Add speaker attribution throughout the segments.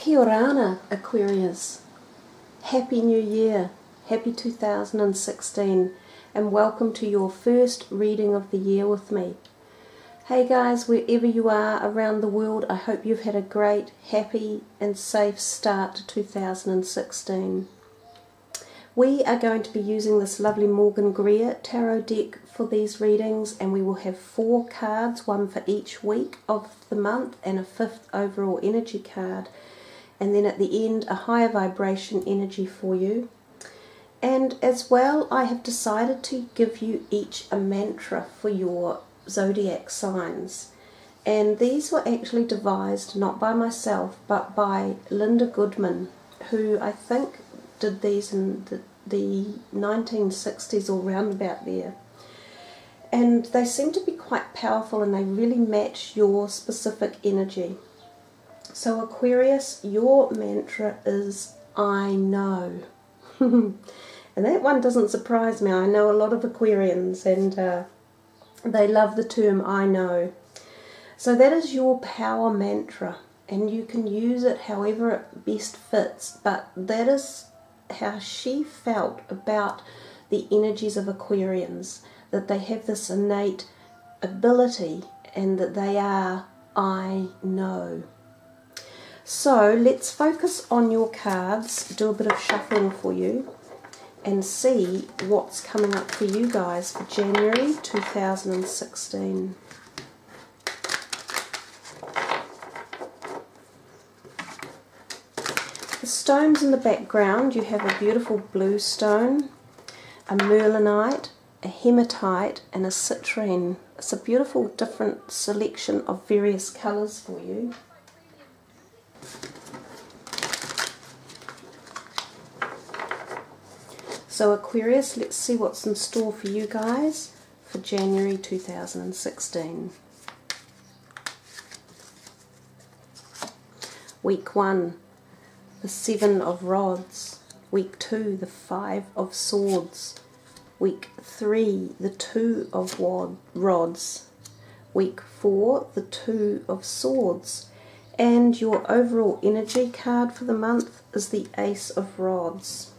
Speaker 1: Kia orana, Aquarius. Happy New Year, happy 2016, and welcome to your first reading of the year with me. Hey guys, wherever you are around the world, I hope you've had a great, happy and safe start to 2016. We are going to be using this lovely Morgan Greer tarot deck for these readings, and we will have 4 cards, one for each week of the month and a 5th overall energy card. And then at the end, a higher vibration energy for you. And as well, I have decided to give you each a mantra for your zodiac signs. And these were actually devised not by myself, but by Linda Goodman, who I think did these in the 1960s or round about there. And they seem to be quite powerful, and they really match your specific energy. So Aquarius, your mantra is I know. And that one doesn't surprise me. I know a lot of Aquarians, and they love the term I know. So that is your power mantra, and you can use it however it best fits, but that is how she felt about the energies of Aquarians, that they have this innate ability and that they are I know. So let's focus on your cards, do a bit of shuffling for you, and see what's coming up for you guys for January 2016. The stones in the background, you have a beautiful blue stone, a merlinite, a hematite and a citrine. It's a beautiful different selection of various colours for you. So Aquarius, let's see what's in store for you guys for January 2016. Week 1, the 7 of Rods. Week 2, the 5 of Swords. Week 3, the 2 of Rods. Week 4, the 2 of Swords. And your overall energy card for the month is the Ace of Rods.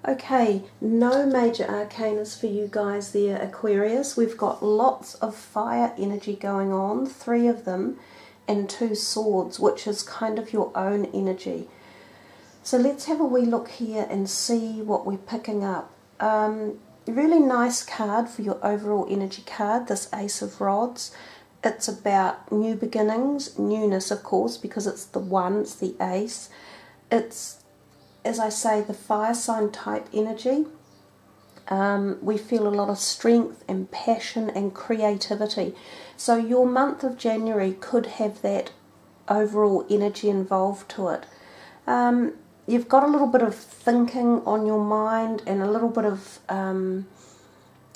Speaker 1: Okay, no major arcanas for you guys there, Aquarius. We've got lots of fire energy going on, 3 of them, and 2 swords, which is kind of your own energy. So let's have a wee look here and see what we're picking up. Really nice card for your overall energy card, this Ace of Rods. It's about new beginnings, newness of course, because it's the 1, it's the Ace. It's, as I say, the fire sign type energy. We feel a lot of strength and passion and creativity. So your month of January could have that overall energy involved to it. You've got a little bit of thinking on your mind and a little bit of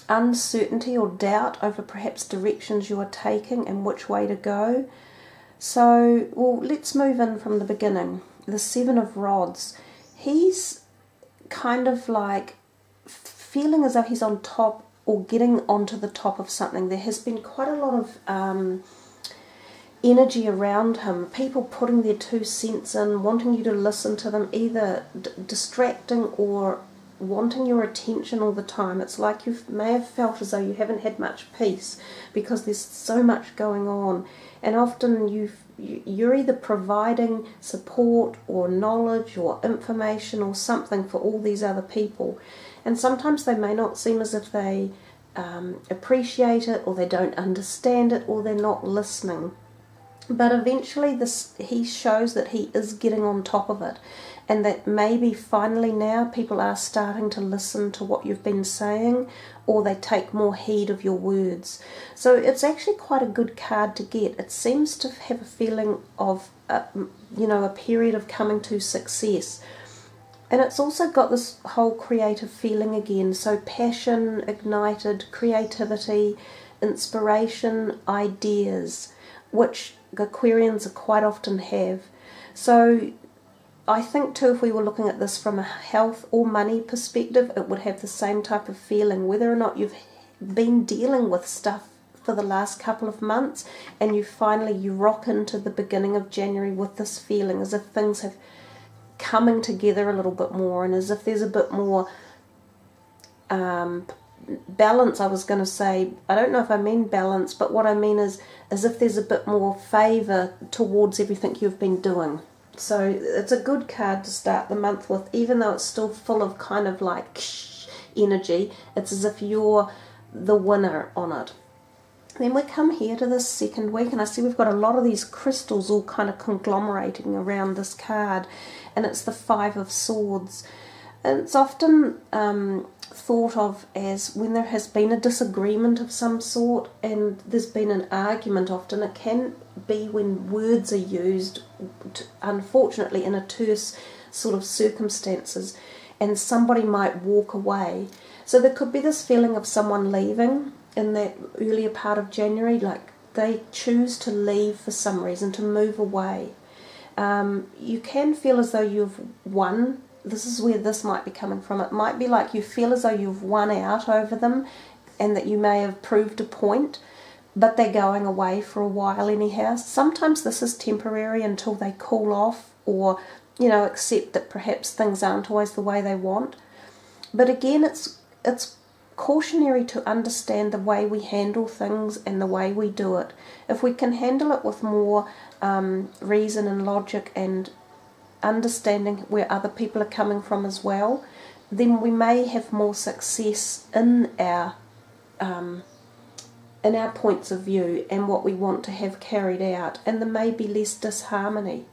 Speaker 1: uncertainty or doubt over perhaps directions you are taking and which way to go. So, well, let's move in from the beginning. The 7 of Rods. He's kind of like feeling as though he's on top or getting onto the top of something. There has been quite a lot of energy around him, people putting their 2 cents in, wanting you to listen to them, either distracting or wanting your attention all the time. It's like you may have felt as though you haven't had much peace because there's so much going on, and often you're either providing support or knowledge or information or something for all these other people, and sometimes they may not seem as if they appreciate it, or they don't understand it, or they're not listening. But eventually he shows that he is getting on top of it, and that maybe finally now people are starting to listen to what you've been saying, or they take more heed of your words. So it's actually quite a good card to get. It seems to have a feeling of a period of coming to success. And it's also got this whole creative feeling again, so passion, ignited, creativity, inspiration, ideas, which Aquarians quite often have. So I think too, if we were looking at this from a health or money perspective, it would have the same type of feeling, whether or not you've been dealing with stuff for the last couple of months, and you rock into the beginning of January with this feeling as if things have coming together a little bit more, and as if there's a bit more balance. I was going to say, I don't know if I mean balance, but what I mean is as if there's a bit more favour towards everything you've been doing. So it's a good card to start the month with, even though it's still full of kind of like energy. It's as if you're the winner on it. Then we come here to this second week, and I see we've got a lot of these crystals all kind of conglomerating around this card, and it's the Five of Swords. And it's often thought of as when there has been a disagreement of some sort and there's been an argument. Often it can be when words are used, unfortunately, in a terse sort of circumstances, and somebody might walk away. So there could be this feeling of someone leaving in that earlier part of January, like they choose to leave for some reason, to move away. You can feel as though you've won. This is where this might be coming from. It might be like you feel as though you've won out over them and that you may have proved a point, but they're going away for a while anyhow. Sometimes this is temporary until they cool off, or, you know, accept that perhaps things aren't always the way they want. But again, it's cautionary to understand the way we handle things and the way we do it. If we can handle it with more reason and logic and understanding where other people are coming from as well, then we may have more success in our points of view and what we want to have carried out, and there may be less disharmony.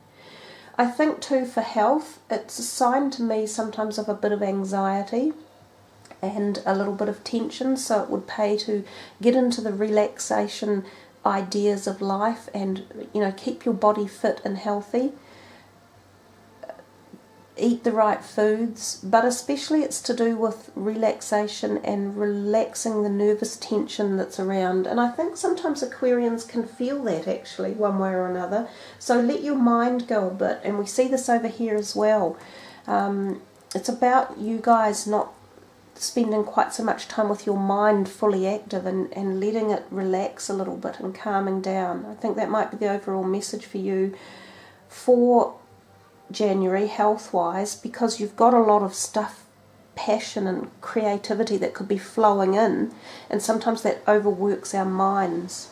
Speaker 1: I think too, for health, it's a sign to me sometimes of a bit of anxiety and a little bit of tension, so it would pay to get into the relaxation ideas of life and, you know, keep your body fit and healthy. Eat the right foods, but especially it's to do with relaxation and relaxing the nervous tension that's around. And I think sometimes Aquarians can feel that actually, one way or another. So let your mind go a bit, and we see this over here as well. It's about you guys not spending quite so much time with your mind fully active and letting it relax a little bit and calming down. I think that might be the overall message for you for January health-wise, because you've got a lot of stuff, passion and creativity that could be flowing in, and sometimes that overworks our minds.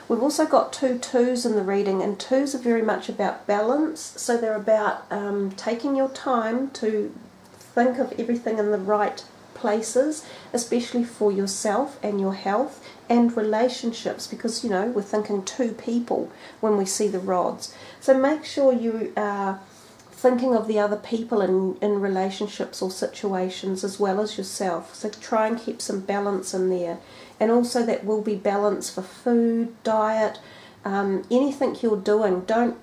Speaker 1: We've also got 2 twos in the reading, and twos are very much about balance. So they're about taking your time to think of everything in the right places, especially for yourself and your health and relationships, because, you know, we're thinking 2 people when we see the rods. So make sure you are thinking of the other people in relationships or situations as well as yourself. So try and keep some balance in there. And also that will be balance for food, diet, anything you're doing. Don't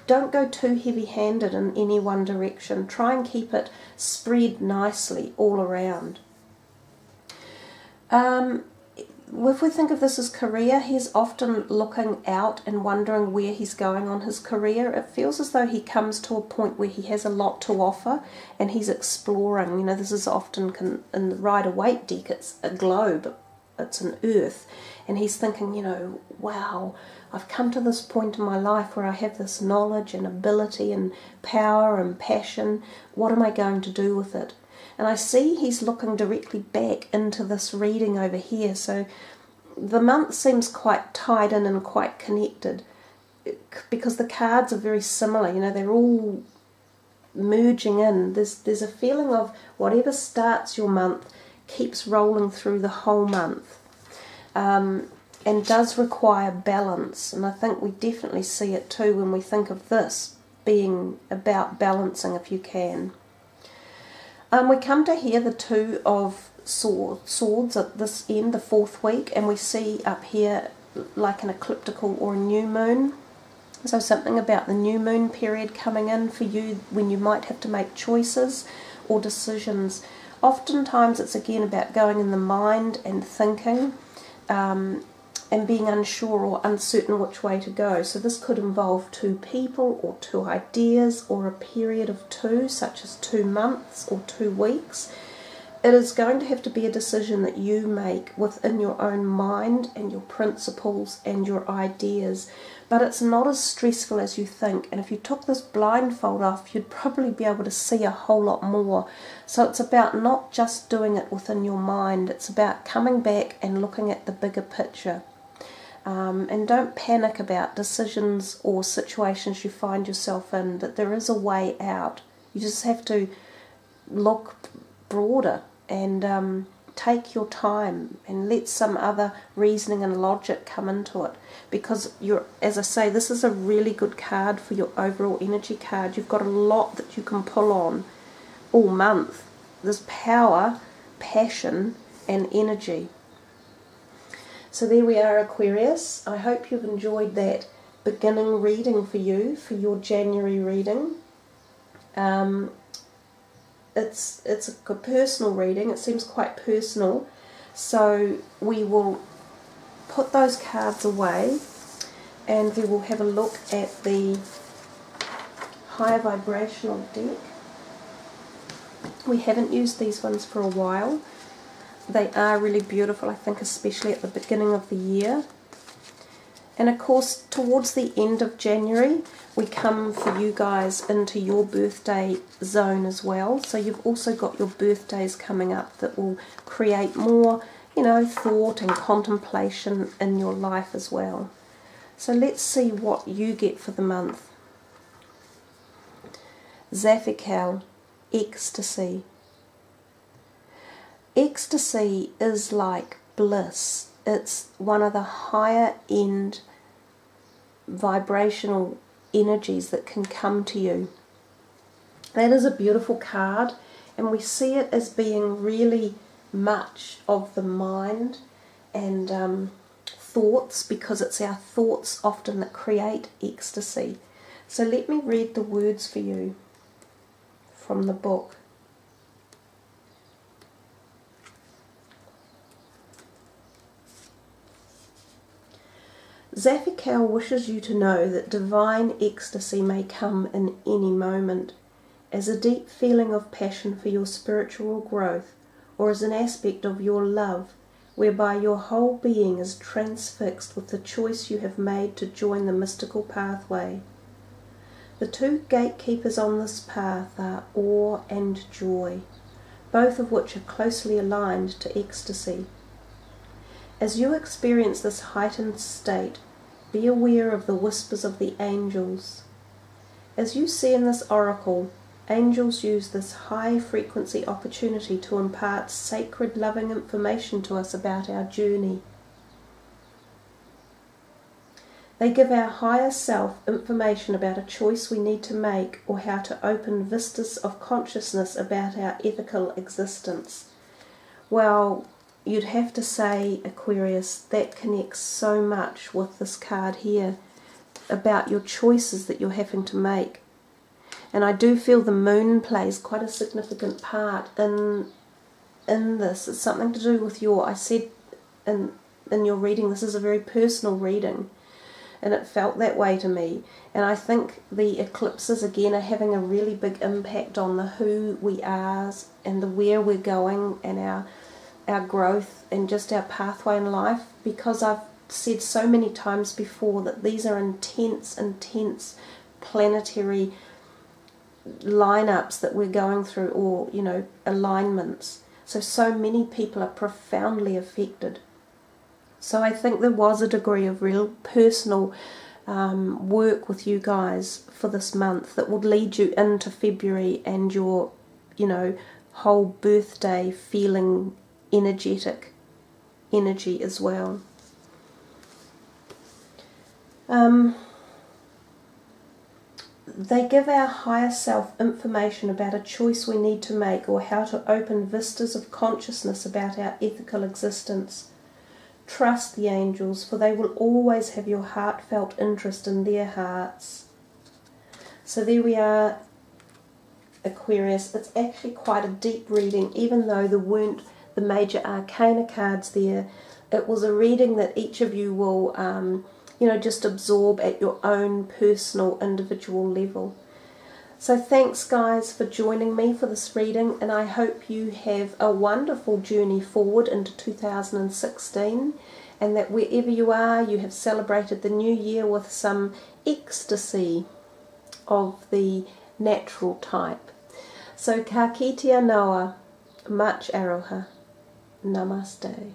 Speaker 1: go too heavy-handed in any one direction. Try and keep it spread nicely all around. If we think of this as career, he's often looking out and wondering where he's going on his career. It feels as though he comes to a point where he has a lot to offer and he's exploring. You know, this is often in the Rider-Waite deck, it's a globe, it's an earth, and he's thinking, you know, wow, I've come to this point in my life where I have this knowledge and ability and power and passion. What am I going to do with it? And I see he's looking directly back into this reading over here. So the month seems quite tied in and quite connected because the cards are very similar. You know, they're all merging in. There's a feeling of whatever starts your month keeps rolling through the whole month, and does require balance. And I think we definitely see it too when we think of this being about balancing if you can. We come to here the 2 of swords at this end, the 4th week, and we see up here like an ecliptical or a new moon. So something about the new moon period coming in for you when you might have to make choices or decisions. Oftentimes it's again about going in the mind and thinking and being unsure or uncertain which way to go. So this could involve 2 people or 2 ideas or a period of 2, such as 2 months or 2 weeks. it is going to have to be a decision that you make within your own mind and your principles and your ideas. But it's not as stressful as you think. And if you took this blindfold off, you'd probably be able to see a whole lot more. So it's about not just doing it within your mind. It's about coming back and looking at the bigger picture. And don't panic about decisions or situations you find yourself in, that there is a way out. You just have to look broader and take your time and let some other reasoning and logic come into it. Because as I say, this is a really good card for your overall energy card. You've got a lot that you can pull on all month. There's power, passion and energy. So there we are, Aquarius. I hope you've enjoyed that beginning reading for you, for your January reading. It's a personal reading. It seems quite personal. So we will put those cards away and we will have a look at the higher vibrational deck. We haven't used these ones for a while. They are really beautiful, I think, especially at the beginning of the year. And of course, towards the end of January, we come for you guys into your birthday zone as well. So you've also got your birthdays coming up that will create more, thought and contemplation in your life as well. So let's see what you get for the month. Zaphical, ecstasy. Ecstasy is like bliss. It's one of the higher end vibrational energies that can come to you. That is a beautiful card, and we see it as being really much of the mind and thoughts, because it's our thoughts often that create ecstasy. So let me read the words for you from the book. Zaphical wishes you to know that divine ecstasy may come in any moment, as a deep feeling of passion for your spiritual growth, or as an aspect of your love, whereby your whole being is transfixed with the choice you have made to join the mystical pathway. The two gatekeepers on this path are awe and joy, both of which are closely aligned to ecstasy. As you experience this heightened state, be aware of the whispers of the angels. As you see in this oracle, angels use this high-frequency opportunity to impart sacred, loving information to us about our journey. They give our higher self information about a choice we need to make, or how to open vistas of consciousness about our ethical existence. Well, you'd have to say, Aquarius, that connects so much with this card here about your choices that you're having to make. And I do feel the moon plays quite a significant part in this. It's something to do with I said in your reading, this is a very personal reading, and it felt that way to me. And I think the eclipses again are having a really big impact on the who we are and the where we're going and our growth and just our pathway in life, because I've said so many times before that these are intense planetary lineups that we're going through, or alignments. So many people are profoundly affected. So I think there was a degree of real personal work with you guys for this month that would lead you into February and your whole birthday feeling energetic energy as well. They give our higher self information about a choice we need to make, or how to open vistas of consciousness about our ethical existence. Trust the angels, for they will always have your heartfelt interest in their hearts. So there we are, Aquarius. It's actually quite a deep reading, even though there weren't the major arcana cards there. It was a reading that each of you will just absorb at your own personal individual level. So thanks guys for joining me for this reading, and I hope you have a wonderful journey forward into 2016, and that wherever you are you have celebrated the new year with some ecstasy of the natural type. So ka kite noa, much aroha, namaste.